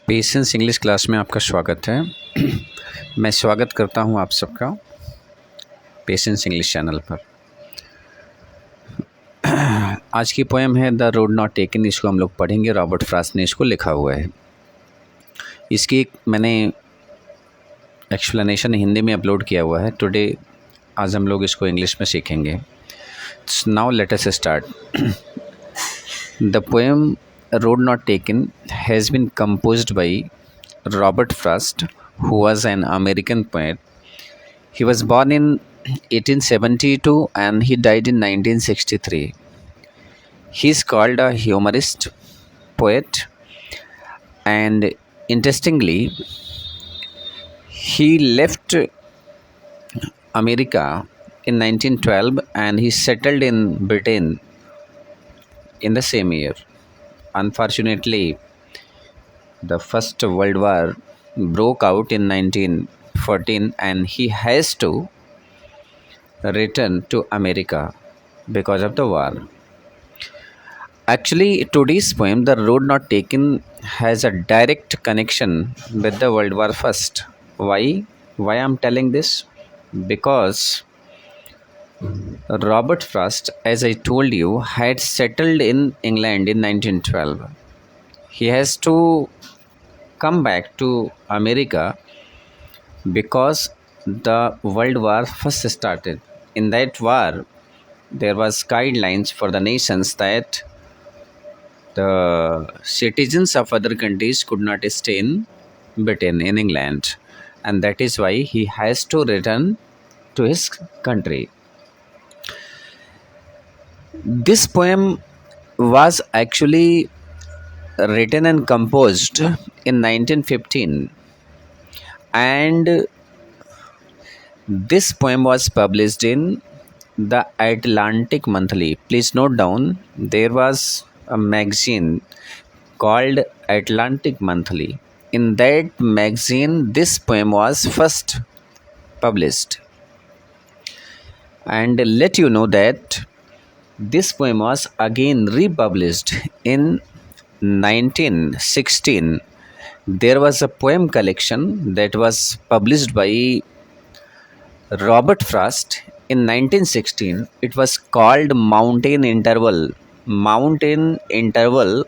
Patience English class में आपका स्वागत है। मैं स्वागत करता हूं आप सबका पेशेंस इंग्लिश चैनल पर। आज की पोएम है द रोड नॉट टेकन। इसको हम लोग पढ़ेंगे। रॉबर्ट फ्रॉस्ट ने इसको लिखा हुआ है। इसकी मैंने एक्सप्लेनेशन हिंदी में अपलोड किया हुआ है। टुडे आज हम लोग इसको इंग्लिश में सीखेंगे। Now let us start. The poem Road Not Taken has been composed by Robert Frost, who was an American poet. He was born in 1872 and he died in 1963. He is called a humorist, poet, and interestingly, he left America in 1912 and he settled in Britain in the same year. Unfortunately, the First World War broke out in 1914 and he has to return to America because of the war. Actually, today's poem, The Road Not Taken, has a direct connection with the World War First. Why? Why I'm telling this? Because Robert Frost, as I told you, had settled in England in 1912. He has to come back to America because the World War first started. In that war, there was guidelines for the nations that the citizens of other countries could not stay in Britain, in England, and that is why he has to return to his country. This poem was actually written and composed in 1915, and this poem was published in the Atlantic Monthly. Please note down, there was a magazine called Atlantic Monthly. In that magazine, this poem was first published. And let you know that this poem was again republished in 1916. There was a poem collection that was published by Robert Frost in 1916. It was called Mountain Interval. Mountain Interval.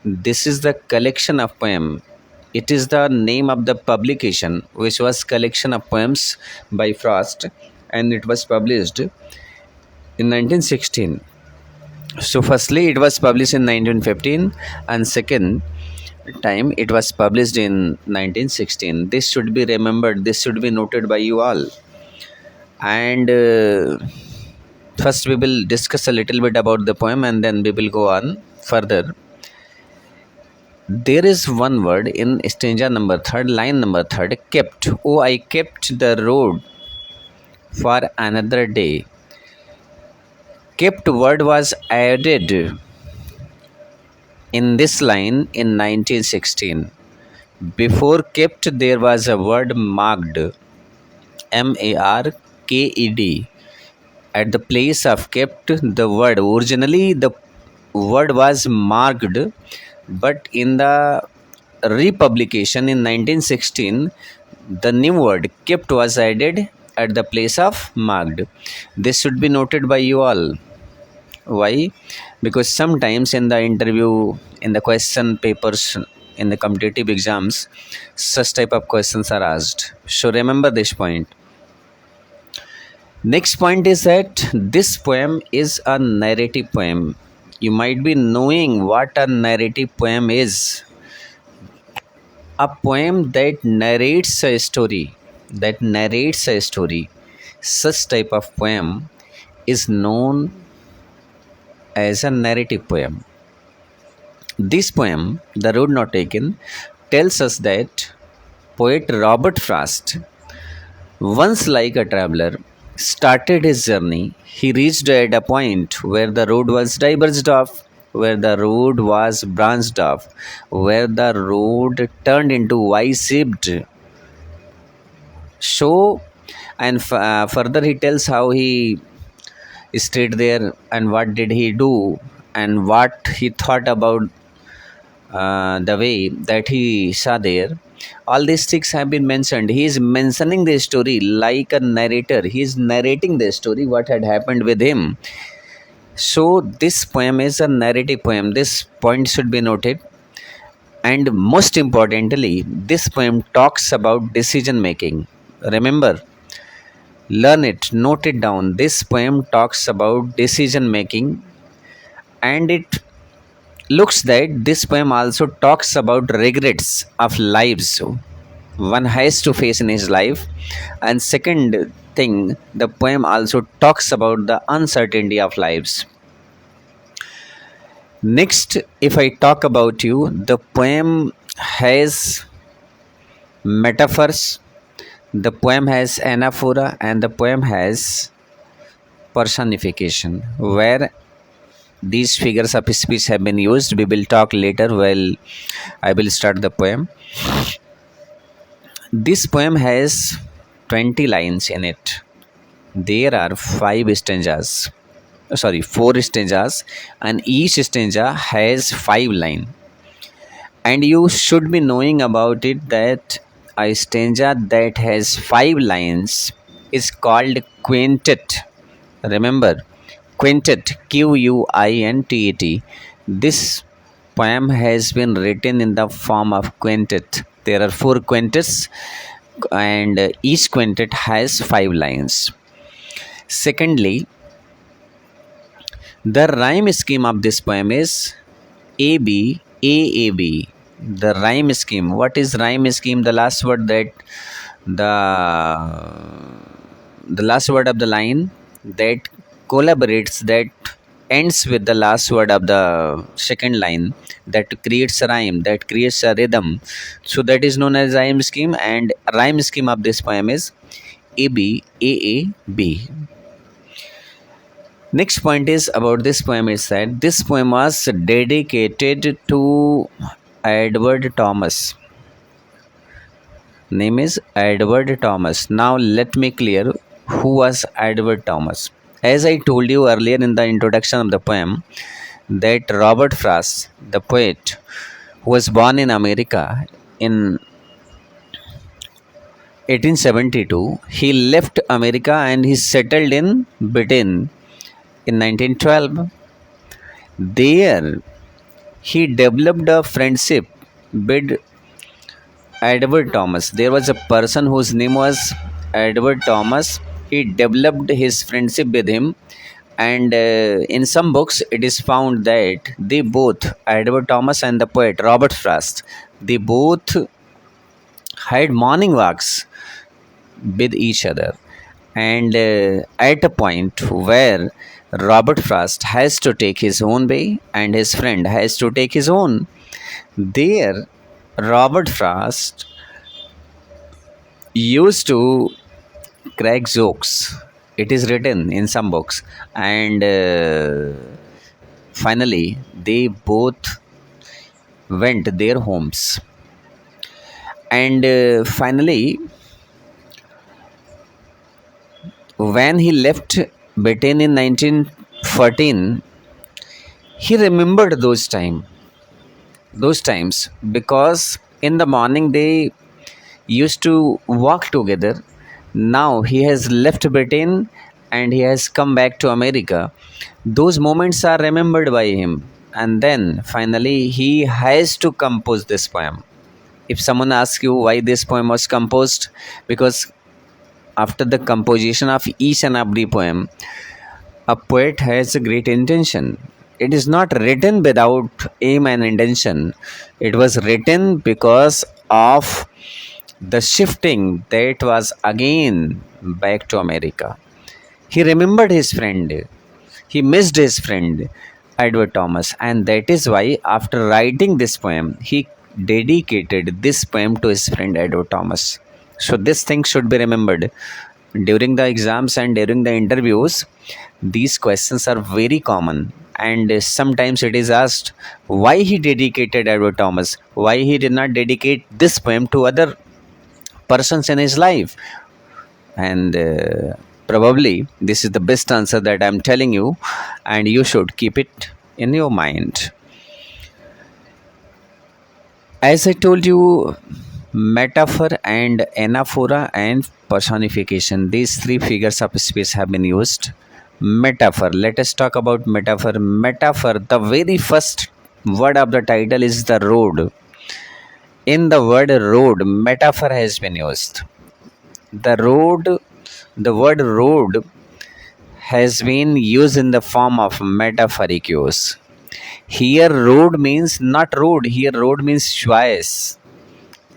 This is the collection of poem. It is the name of the publication, which was collection of poems by Frost, and it was published in 1916. So firstly it was published in 1915 and second time it was published in 1916. This should be remembered, this should be noted by you all. And first we will discuss a little bit about the poem and then we will go on further. There is one word in stanza number 3rd, line number 3rd, kept. Oh, I kept the road for another day. Kept word was added in this line in 1916. Before kept there was a word marked, M-A-R-K-E-D. At the place of kept, the word, originally the word was marked, but in the republication in 1916, the new word kept was added at the place of marked. This should be noted by you all. Why? Because sometimes in the interview, in the question papers, in the competitive exams, such type of questions are asked. So remember this point. Next point is that this poem is a narrative poem. You might be knowing what a narrative poem is. A poem that narrates a story. Such type of poem is known as a narrative poem. This poem, The Road Not Taken, tells us that poet Robert Frost, once like a traveler, started his journey. He reached at a point where the road was diverged off, where the road was branched off, where the road turned into Y-shaped. So, and further he tells how he stayed there and what did he do and what he thought about the way that he saw there. All these things have been mentioned. He is mentioning the story like a narrator. He is narrating the story, what had happened with him. So, this poem is a narrative poem. This point should be noted. And most importantly, this poem talks about decision making. Remember, learn it, note it down. This poem talks about decision making, and it looks that this poem also talks about regrets of lives one has to face in his life. And second thing, the poem also talks about the uncertainty of lives. Next, if I talk about you, the poem has metaphors, the poem has anaphora, and the poem has personification, where these figures of speech have been used. We will talk later while I will start the poem. This poem has 20 lines in it. There are 4 stanzas, and each stanza has 5 lines. And you should be knowing about it that a stanza that has 5 lines is called quintet. Remember, quintet, Quintet. This poem has been written in the form of quintet. There are 4 quintets, and each quintet has 5 lines. Secondly, the rhyme scheme of this poem is AB, AAB. The rhyme scheme. What is rhyme scheme? The last word the last word of the line that collaborates, that ends with the last word of the second line, that creates a rhyme, that creates a rhythm. So that is known as rhyme scheme, and rhyme scheme of this poem is AB, AAB. Next point is about this poem is that this poem was dedicated to Edward Thomas. Name is Edward Thomas. Now let me clear who was Edward Thomas. As I told you earlier in the introduction of the poem, that Robert Frost, the poet, who was born in America in 1872, he left America and he settled in Britain in 1912. There, he developed a friendship with Edward Thomas. There was a person whose name was Edward Thomas. He developed his friendship with him, and in some books, it is found that they both, Edward Thomas and the poet Robert Frost, they both had morning walks with each other. And at a point where Robert Frost has to take his own way and his friend has to take his own, there Robert Frost used to crack jokes. It is written in some books, and finally they both went their homes. And finally, when he left Britain in 1914, he remembered those times, because in the morning they used to walk together. Now he has left Britain and he has come back to America. Those moments are remembered by him, and then finally he has to compose this poem. If someone asks you why this poem was composed, because after the composition of each and every poem, a poet has a great intention. It is not written without aim and intention. It was written because of the shifting that was again back to America. He remembered his friend. He missed his friend, Edward Thomas, and that is why, after writing this poem, he dedicated this poem to his friend Edward Thomas. So, this thing should be remembered. During the exams and during the interviews, these questions are very common, and sometimes it is asked why he dedicated Edward Thomas, why he did not dedicate this poem to other persons in his life. And probably this is the best answer that I'm telling you, and you should keep it in your mind. As I told you, metaphor and anaphora and personification, these three figures of speech have been used. Metaphor, let us talk about metaphor. Metaphor, the very first word of the title is the road. In the word road, metaphor has been used. The road, the word road has been used in the form of metaphoric use. Here, road means not road, here, road means choice.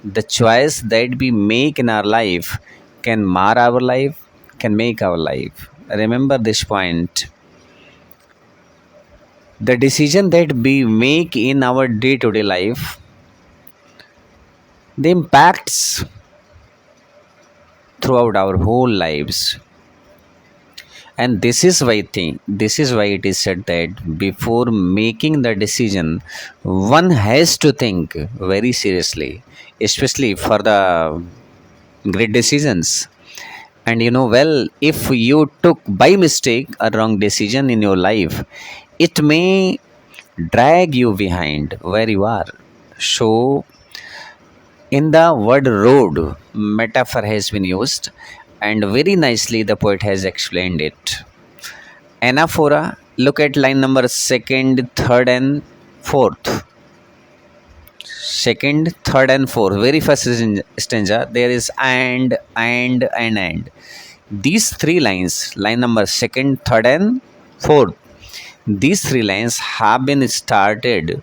The choice that we make in our life can mar our life, can make our life. Remember this point. The decision that we make in our day to day life, the impacts throughout our whole lives. And this is why it is said that before making the decision, one has to think very seriously, especially for the great decisions. And you know, well, if you took by mistake a wrong decision in your life, it may drag you behind where you are. So, in the word road, metaphor has been used, and very nicely the poet has explained it. Anaphora, look at line number second, third, and fourth. Second, third, and fourth. Very first stanza, there is and. These three lines, line number second, third, and fourth, these three lines have been started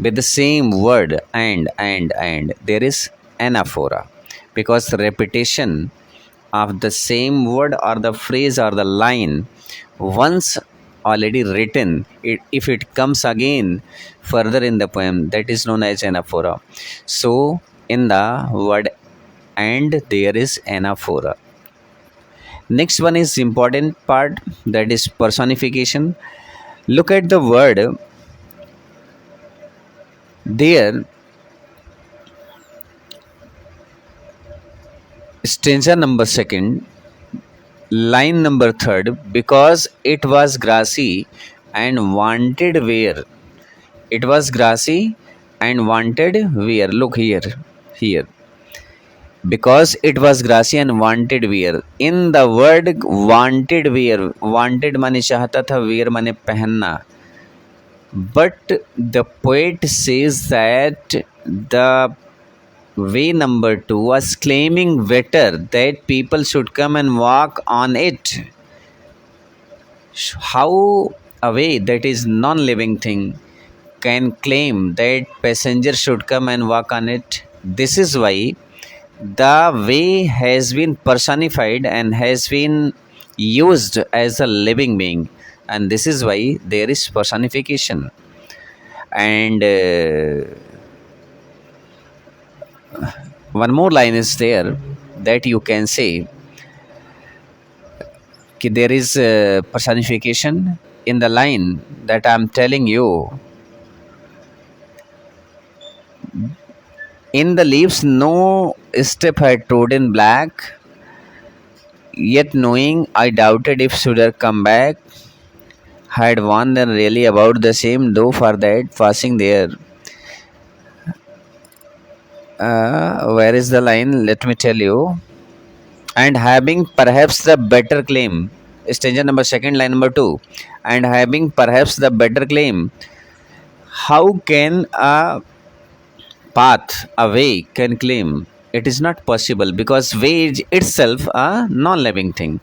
with the same word and. There is anaphora because repetition of the same word or the phrase or the line once already written, if it comes again further in the poem, that is known as anaphora. So in the word and there is anaphora. Next one is important part, that is personification. Look at the word there, stanza number second, line number third, because it was grassy and wanted wear. It was grassy and wanted wear. Look here, here. Because it was grassy and wanted wear. In the word wanted wear, wanted माने चाहता था, wear माने पहनना. But the poet says that the way number two was claiming better that people should come and walk on it. How a way that is non-living thing can claim that passengers should come and walk on it? This is why the way has been personified and has been used as a living being, and this is why there is personification. And one more line is there that you can say that there is personification in the line that I'm telling you. In the leaves no step had trodden black, yet knowing I doubted if should I come back, had warned them really about the same, though for that passing there. Where is the line? Let me tell you. And having perhaps the better claim, stanza number second, line number two, and having perhaps the better claim, how can a path, a way can claim? It is not possible because way is itself a non-living thing.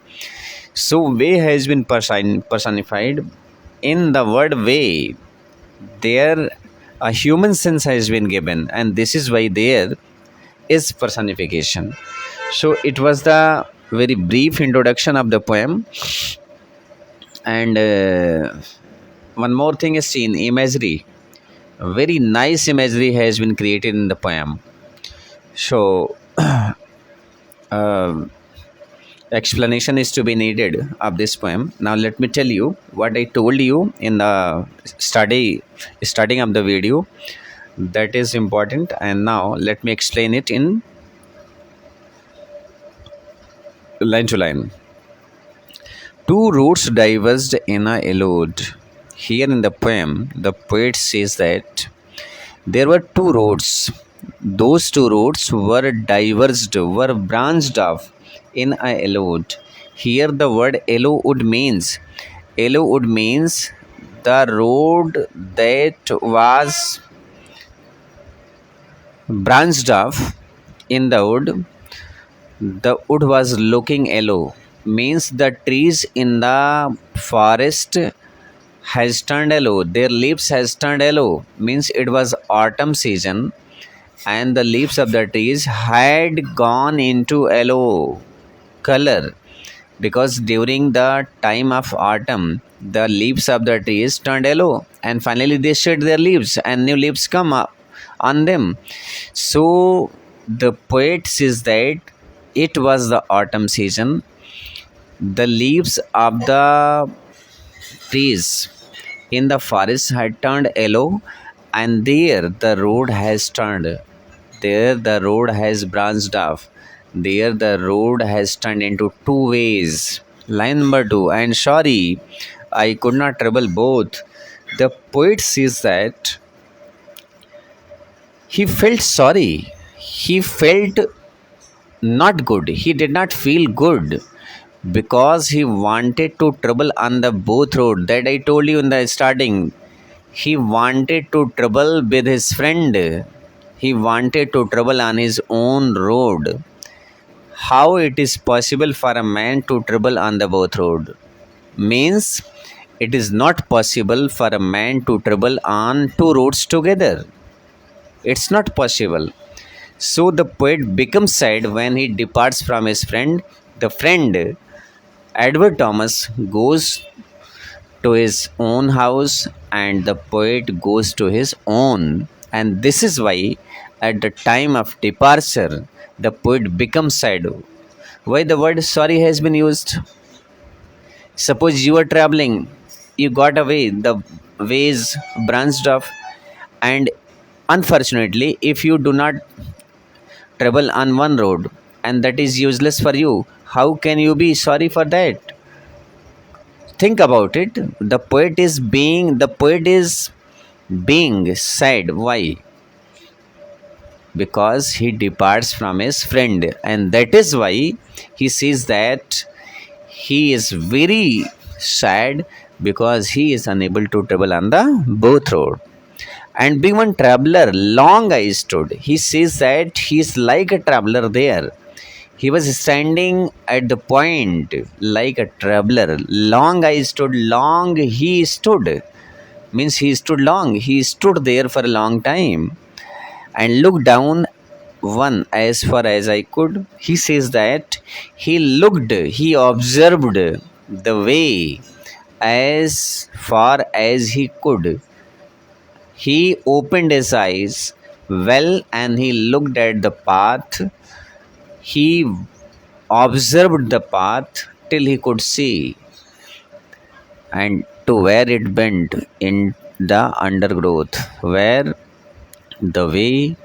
So way has been personified. In the word way, there a human sense has been given, and this is why there is personification. So it was the very brief introduction of the poem. And one more thing is seen, imagery. A very nice imagery has been created in the poem. So uh, explanation is to be needed of this poem. Now let me tell you what I told you in the starting of the video. That is important, and now let me explain it in line to line. Two roads diverged in a elude. Here in the poem, the poet says that there were two roads Those two roads were diverged, were branched off in a yellowwood. Here the word yellowwood means the road that was branched off in the wood. The wood was looking yellow, means the trees in the forest has turned yellow. Their leaves has turned yellow, means it was autumn season and the leaves of the trees had gone into yellow color, because during the time of autumn the leaves of the trees turned yellow and finally they shed their leaves and new leaves come up on them. So the poet says that it was the autumn season, the leaves of the trees in the forest had turned yellow, and there the road has turned. There the road has branched off. There the road has turned into two ways. Line number two. And sorry, I could not travel both. The poet says that he felt sorry. He felt not good. He did not feel good because he wanted to travel on the both road that I told you in the starting. He wanted to travel with his friend. He wanted to travel on his own road. How it is possible for a man to travel on the both road? Means it is not possible for a man to travel on two roads together. It's not possible. So the poet becomes sad when he departs from his friend. The friend, Edward Thomas, goes to his own house and the poet goes to his own. And this is why, at the time of departure, the poet becomes sad. Why the word sorry has been used? Suppose you are traveling, you got away, the ways branched off, and unfortunately, if you do not travel on one road and that is useless for you, how can you be sorry for that? Think about it. The poet is being sad. Why? Because he departs from his friend, and that is why he says that he is very sad because he is unable to travel on the both road. And being one traveler, long I stood. He says that he is like a traveler there. He was standing at the point like a traveler. Long I stood, long he stood. Means he stood long. He stood there for a long time and looked down one as far as I could. He says that he observed the way as far as he could. He opened his eyes well and he looked at the path. He observed the path till he could see and to where it bent in the undergrowth, where the way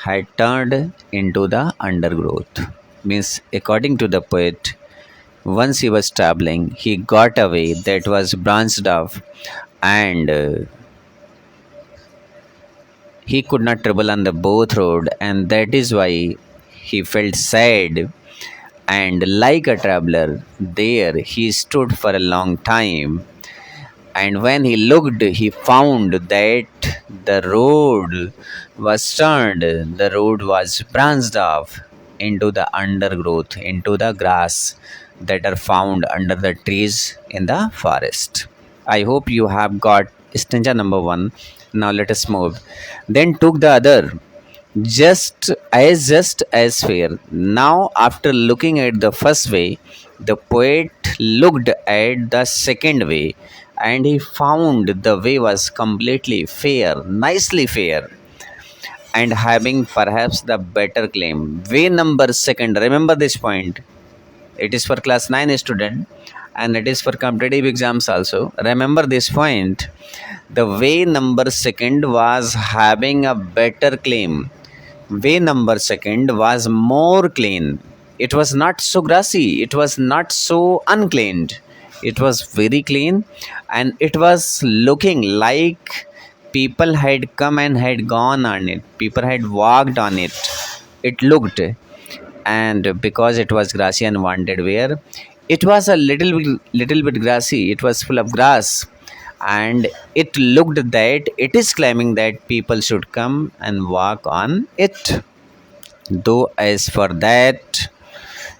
had turned into the undergrowth. Means, according to the poet, once he was traveling, he got a way that was branched off, and he could not travel on the both road, and that is why he felt sad. And like a traveler, there he stood for a long time. And when he looked, he found that the road was turned, the road was branched off into the undergrowth, into the grass that are found under the trees in the forest. I hope you have got stanza number one. Now let us move. Then took the other, just as fair. Now, after looking at the first way, the poet looked at the second way, and he found the way was completely fair, nicely fair, and having perhaps the better claim. Way number second, remember this point. It is for class 9 student and it is for competitive exams also. Remember this point. The way number second was having a better claim. Way number second was more clean. It was not so grassy, it was not so uncleaned. It was very clean and it was looking like people had come and had gone on it. People had walked on it. It looked, and because it was grassy and wanted where it was a little bit grassy, it was full of grass, and it looked that it is claiming that people should come and walk on it. Though as for that,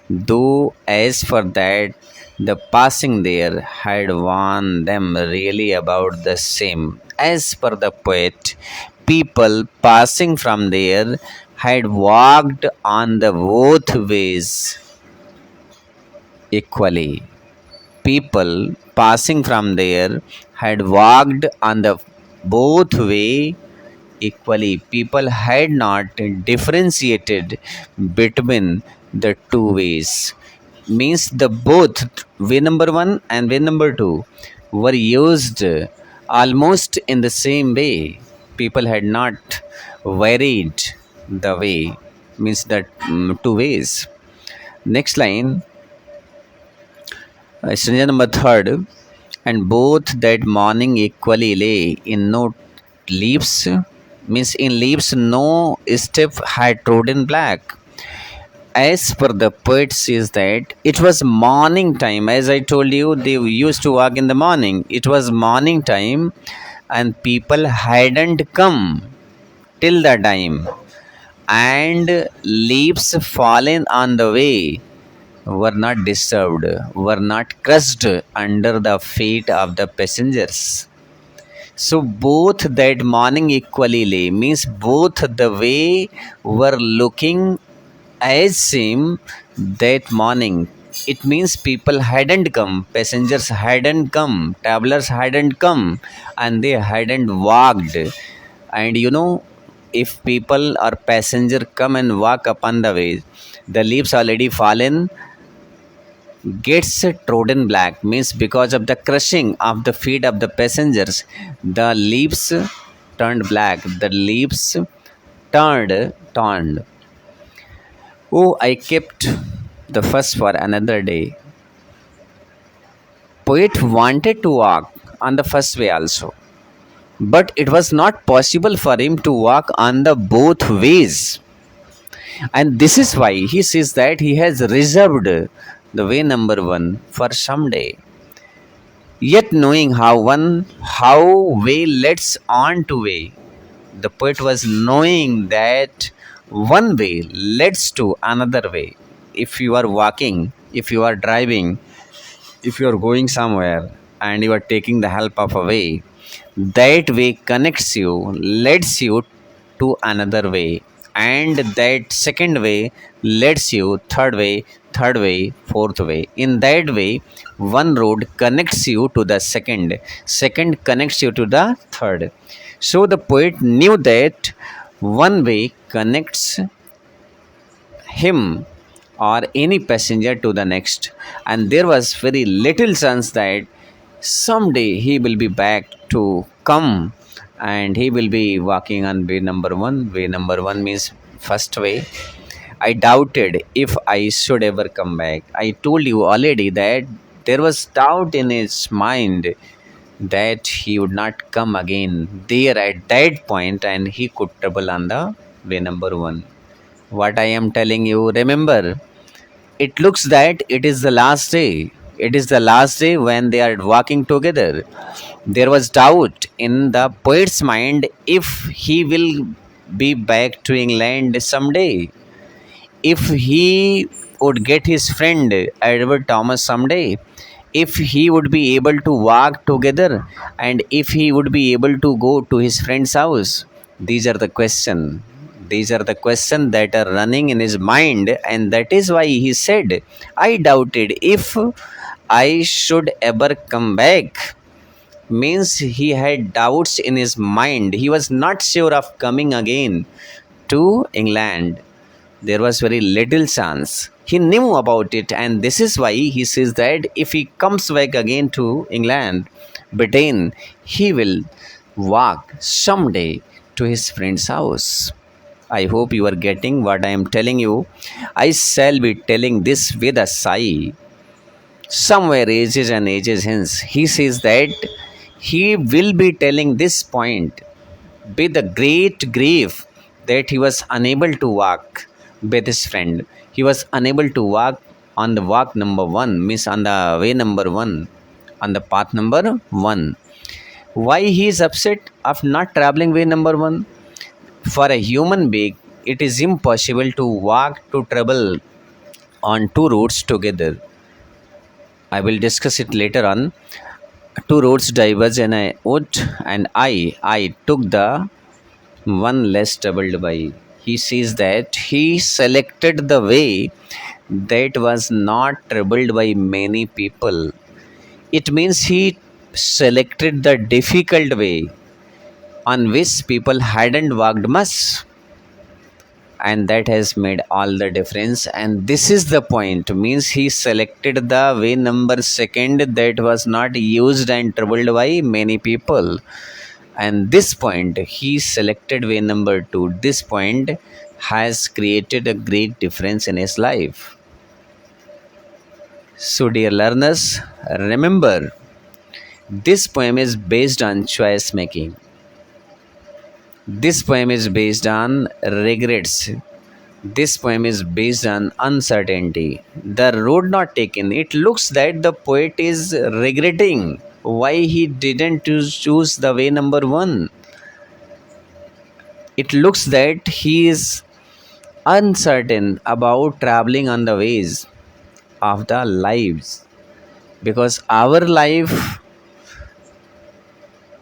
though as for that, the passing there had warned them really about the same. As per the poet, people passing from there had walked on the both ways equally. People passing from there had walked on the both way equally. People had not differentiated between the two ways. Means the both way number one and way number two were used almost in the same way. People had not varied the way. Means that two ways. Next line, stanza number third. And both that morning equally lay in no leaves, means in leaves no step had trodden black. As per the poet says that it was morning time. As I told you, they used to walk in the morning. It was morning time, and people hadn't come till the time, and leaves fallen on the way were not disturbed, were not crushed under the feet of the passengers. So both that morning equally lay, means both the way were looking as same that morning. It means people hadn't come, passengers hadn't come, travelers hadn't come, and they hadn't walked. And if people or passenger come and walk upon the way, the leaves already fallen gets trodden black, means because of the crushing of the feet of the passengers, the leaves turned black, the leaves turned. Oh, I kept the first for another day. Poet wanted to walk on the first way also, but it was not possible for him to walk on the both ways, and this is why he says that he has reserved the way number one for some day. Yet knowing how way leads on to way, the poet was knowing that one way leads to another way. If you are walking, if you are driving, if you are going somewhere and you are taking the help of a way, that way connects you, leads you to another way, and that second way leads you third way, fourth way. In that way, one road connects you to the second connects you to the third. So the poet knew that one way connects him or any passenger to the next, and there was very little chance that someday he will be back to come, and he will be walking on way number one. Way number one means first way. I doubted if I should ever come back. I told you already that there was doubt in his mind that he would not come again there at that point, and he could travel on the way number one. What I am telling you, remember, it looks that it is the last day. It is the last day when they are walking together. There was doubt in the poet's mind if he will be back to England someday, if he would get his friend Edward Thomas someday, if he would be able to walk together, and if he would be able to go to his friend's house. These are the questions. These are the questions that are running in his mind, and that is why he said, I doubted if I should ever come back. Means he had doubts in his mind. He was not sure of coming again to England. There was very little chance. He knew about it, and this is why he says that if he comes back again to England, Britain, he will walk someday to his friend's house. I hope you are getting what I am telling you. I shall be telling this with a sigh. Somewhere ages and ages hence, he says that he will be telling this point. with the great grief that he was unable to walk with his friend. He was unable to walk on the walk number one, means on the way number one, on the path number one. Why he is upset of not traveling way number one? For a human being, it is impossible to walk to travel on two routes together. I will discuss it later on. Two roads diverged, and I took the one less traveled by. He says that he selected the way that was not traveled by many people. It means he selected the difficult way on which people hadn't walked much, and that has made all the difference. And this is the point, means he selected the way number second that was not used and traveled by many people, and this point he selected way number two. This point has created a great difference in his life. So dear learners, remember, this poem is based on choice making. This poem is based on regrets. This poem is based on uncertainty. The road not taken. It looks that the poet is regretting why he didn't choose the way number one. It looks that he is uncertain about traveling on the ways of the lives, because our life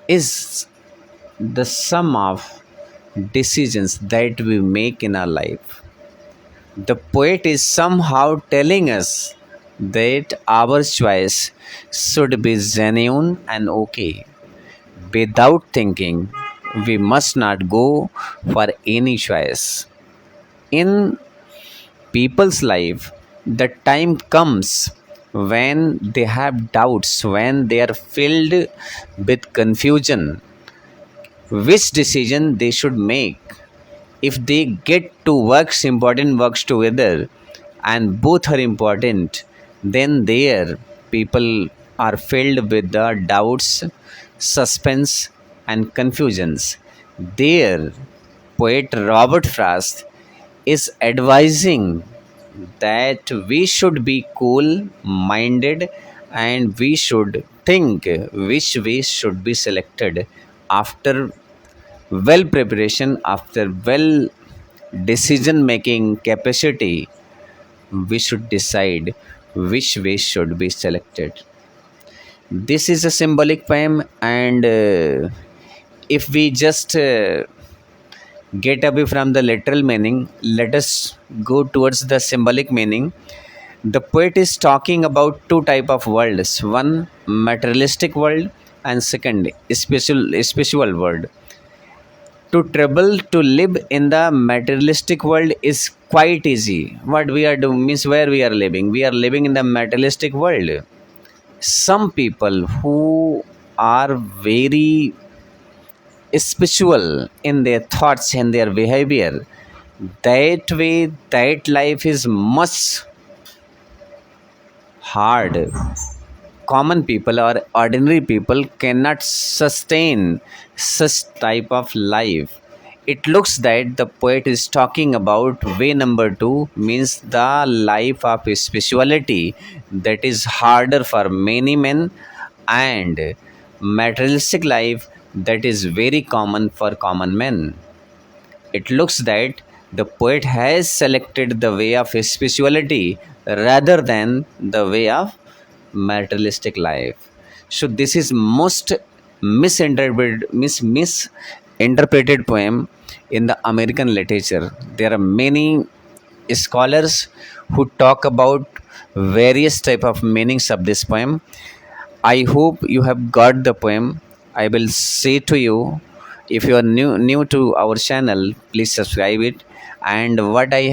is the sum of decisions that we make in our life. The poet is somehow telling us that our choice should be genuine and okay. Without thinking, we must not go for any choice. In people's life, the time comes when they have doubts, when they are filled with confusion, which decision they should make. If they get two important works together and both are important, then there people are filled with the doubts, suspense, and confusions. There, poet Robert Frost is advising that we should be cool minded and we should think which way should be selected. After well preparation, after well decision making capacity, we should decide which way should be selected. This is a symbolic poem, and if we just get away from the literal meaning, let us go towards the symbolic meaning. The poet is talking about two type of worlds: one materialistic world, and second spiritual world. To travel, to live in the materialistic world is quite easy. What we are doing means, where we are living, we are living in the materialistic world. Some people who are very spiritual in their thoughts and their behavior, that way that life is much hard. Common people or ordinary people cannot sustain such type of life. It looks that the poet is talking about way number two, means the life of spirituality, that is harder for many men, and materialistic life, that is very common for common men. It looks that the poet has selected the way of spirituality rather than the way of materialistic life. So this is most misinterpreted poem in the American literature. There are many scholars who talk about various type of meanings of this poem. I hope you have got the poem. I will say to you, if you are new to our channel, please subscribe it. And what I